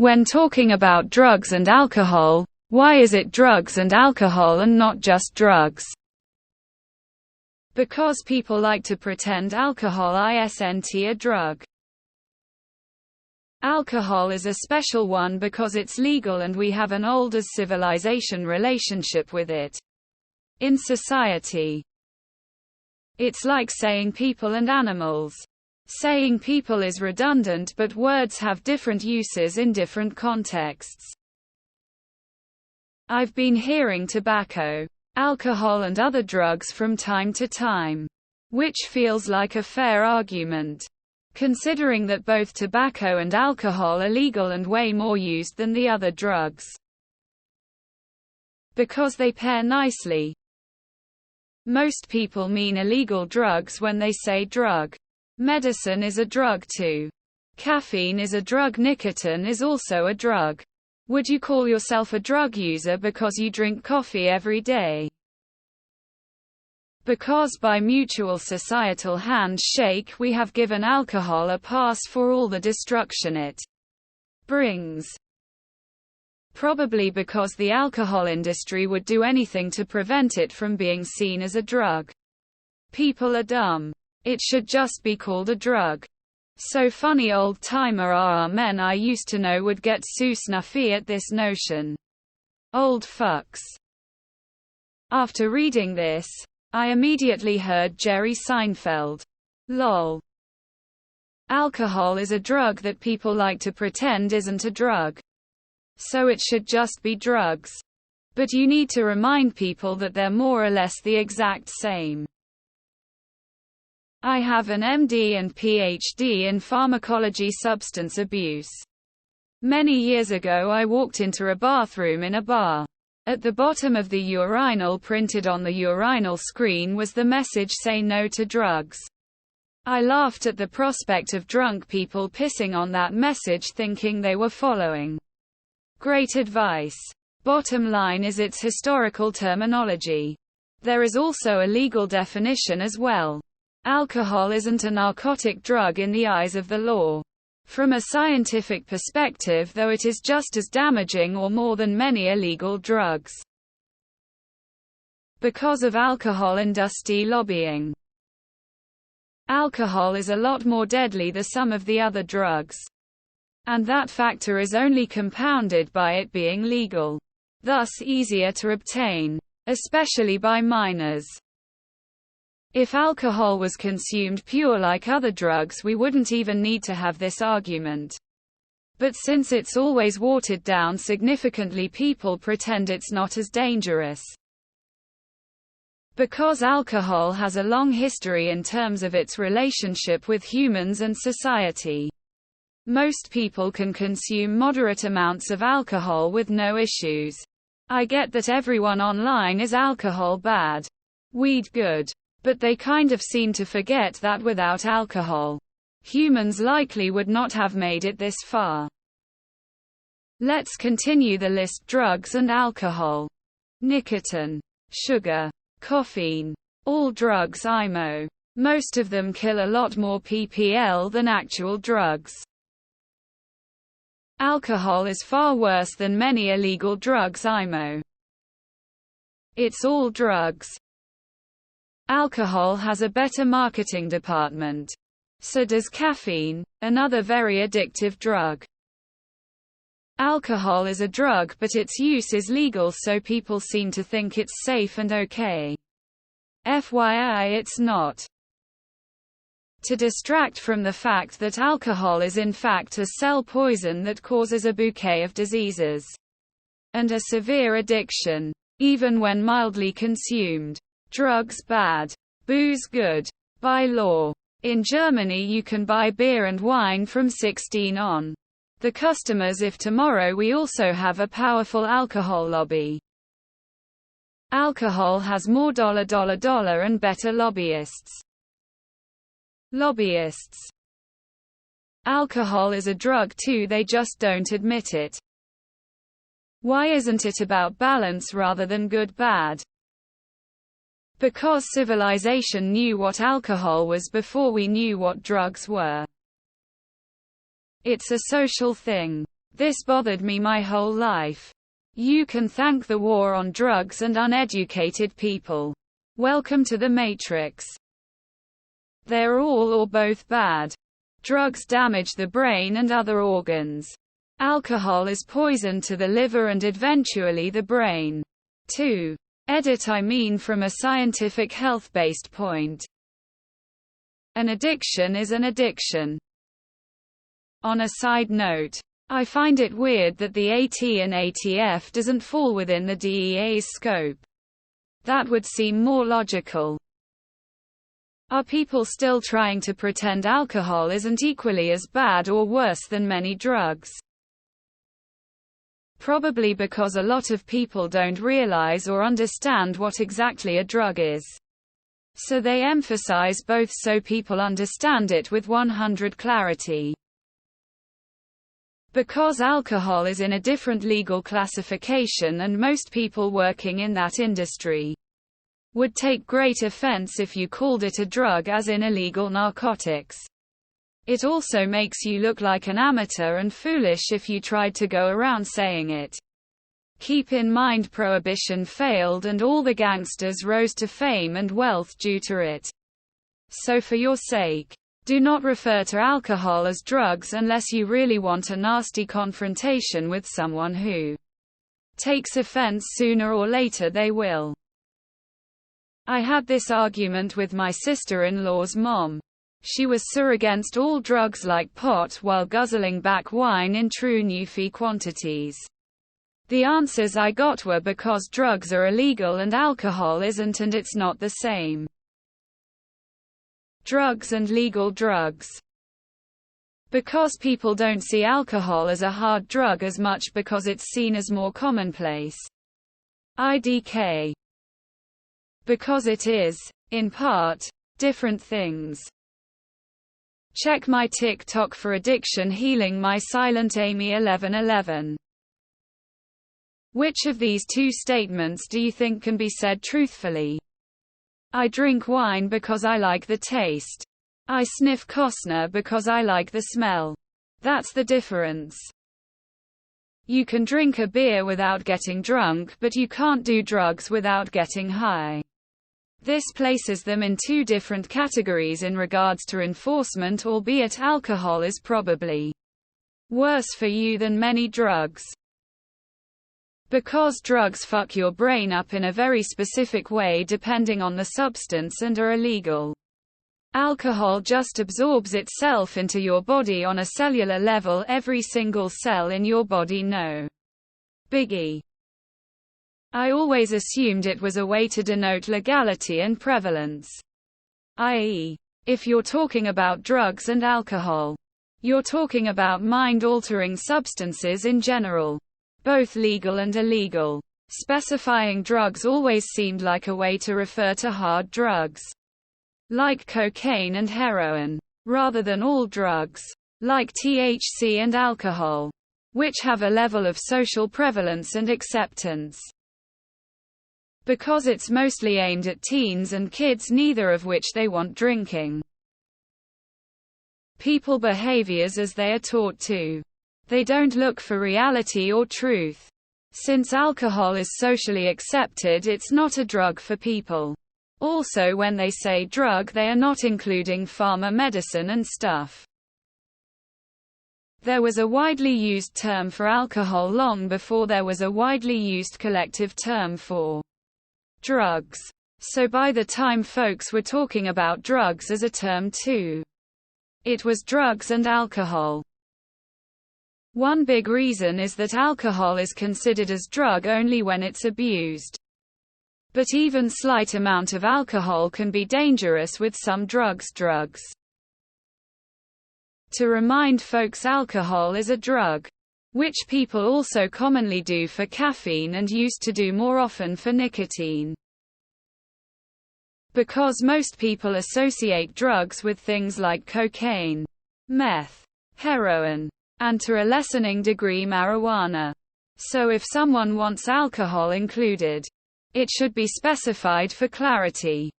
When talking about drugs and alcohol, why is it drugs and alcohol and not just drugs? Because people like to pretend alcohol isn't a drug. Alcohol is a special one because it's legal and we have an old as civilization relationship with it. In society, it's like saying people and animals. Saying people is redundant, but words have different uses in different contexts. I've been hearing tobacco, alcohol and other drugs from time to time, which feels like a fair argument, considering that both tobacco and alcohol are legal and way more used than the other drugs. Because they pair nicely. Most people mean illegal drugs when they say drug. Medicine is a drug too. Caffeine is a drug. Nicotine is also a drug. Would you call yourself a drug user because you drink coffee every day? Because by mutual societal handshake we have given alcohol a pass for all the destruction it brings. Probably because the alcohol industry would do anything to prevent it from being seen as a drug. People are dumb. It should just be called a drug. So funny. Old-timer RR men I used to know would get so snuffy at this notion. Old fucks. After reading this, I immediately heard Jerry Seinfeld. Lol. Alcohol is a drug that people like to pretend isn't a drug. So it should just be drugs. But you need to remind people that they're more or less the exact same. I have an MD and PhD in pharmacology substance abuse. Many years ago I walked into a bathroom in a bar. At the bottom of the urinal, printed on the urinal screen, was the message "Say no to drugs." I laughed at the prospect of drunk people pissing on that message thinking they were following great advice. Bottom line is its historical terminology. There is also a legal definition as well. Alcohol isn't a narcotic drug in the eyes of the law. From a scientific perspective, though, it is just as damaging or more than many illegal drugs. Because of alcohol industry lobbying. Alcohol is a lot more deadly than some of the other drugs. And that factor is only compounded by it being legal. Thus easier to obtain, especially by minors. If alcohol was consumed pure like other drugs, we wouldn't even need to have this argument. But since it's always watered down significantly, people pretend it's not as dangerous. Because alcohol has a long history in terms of its relationship with humans and society. Most people can consume moderate amounts of alcohol with no issues. I get that everyone online is alcohol bad, weed good. But they kind of seem to forget that without alcohol, humans likely would not have made it this far. Let's continue the list. Drugs and alcohol. Nicotine. Sugar. Caffeine. All drugs IMO. Most of them kill a lot more ppl than actual drugs. Alcohol is far worse than many illegal drugs IMO. It's all drugs. Alcohol has a better marketing department. So does caffeine, another very addictive drug. Alcohol is a drug, but its use is legal, so people seem to think it's safe and okay. FYI, it's not. To distract from the fact that alcohol is in fact a cell poison that causes a bouquet of diseases. And a severe addiction, even when mildly consumed. Drugs bad. Booze good. By law. In Germany you can buy beer and wine from 16 on. The customers. If tomorrow we also have a powerful alcohol lobby. Alcohol has more dollar and better lobbyists. Lobbyists. Alcohol is a drug too, they just don't admit it. Why isn't it about balance rather than good bad? Because civilization knew what alcohol was before we knew what drugs were. It's a social thing. This bothered me my whole life. You can thank the war on drugs and uneducated people. Welcome to the Matrix. They're all or both bad. Drugs damage the brain and other organs. Alcohol is poison to the liver and eventually the brain. 2. I mean from a scientific health-based point. An addiction is an addiction. On a side note, I find it weird that the AT and ATF doesn't fall within the DEA's scope. That would seem more logical. Are people still trying to pretend alcohol isn't equally as bad or worse than many drugs? Probably because a lot of people don't realize or understand what exactly a drug is. So they emphasize both so people understand it with 100% clarity. Because alcohol is in a different legal classification and most people working in that industry would take great offense if you called it a drug as in illegal narcotics. It also makes you look like an amateur and foolish if you tried to go around saying it. Keep in mind Prohibition failed and all the gangsters rose to fame and wealth due to it. So for your sake, do not refer to alcohol as drugs unless you really want a nasty confrontation with someone who takes offense. Sooner or later they will. I had this argument with my sister-in-law's mom. She was so against all drugs like pot while guzzling back wine in true Newfie quantities. The answers I got were because drugs are illegal and alcohol isn't, and it's not the same. Drugs and legal drugs. Because people don't see alcohol as a hard drug as much because it's seen as more commonplace. IDK. Because it is, in part, different things. Check my TikTok for addiction healing my silent Amy 1111. Which of these two statements do you think can be said truthfully? I drink wine because I like the taste. I sniff Costner because I like the smell. That's the difference. You can drink a beer without getting drunk, but you can't do drugs without getting high. This places them in two different categories in regards to enforcement, albeit alcohol is probably worse for you than many drugs. Because drugs fuck your brain up in a very specific way depending on the substance and are illegal. Alcohol just absorbs itself into your body on a cellular level, every single cell in your body. No biggie. I always assumed it was a way to denote legality and prevalence. I.e., if you're talking about drugs and alcohol, you're talking about mind-altering substances in general. Both legal and illegal. Specifying drugs always seemed like a way to refer to hard drugs, like cocaine and heroin, rather than all drugs, like THC and alcohol, which have a level of social prevalence and acceptance. Because it's mostly aimed at teens and kids, neither of which they want drinking. People behaviors as they are taught to. They don't look for reality or truth. Since alcohol is socially accepted, it's not a drug for people. Also, when they say drug, they are not including pharma medicine and stuff. There was a widely used term for alcohol long before there was a widely used collective term for drugs. So by the time folks were talking about drugs as a term too, it was drugs and alcohol. One big reason is that alcohol is considered as drug only when it's abused. But even slight amount of alcohol can be dangerous with some drugs. To remind folks, alcohol is a drug, which people also commonly do for caffeine and used to do more often for nicotine. Because most people associate drugs with things like cocaine, meth, heroin, and to a lessening degree marijuana. So if someone wants alcohol included, it should be specified for clarity.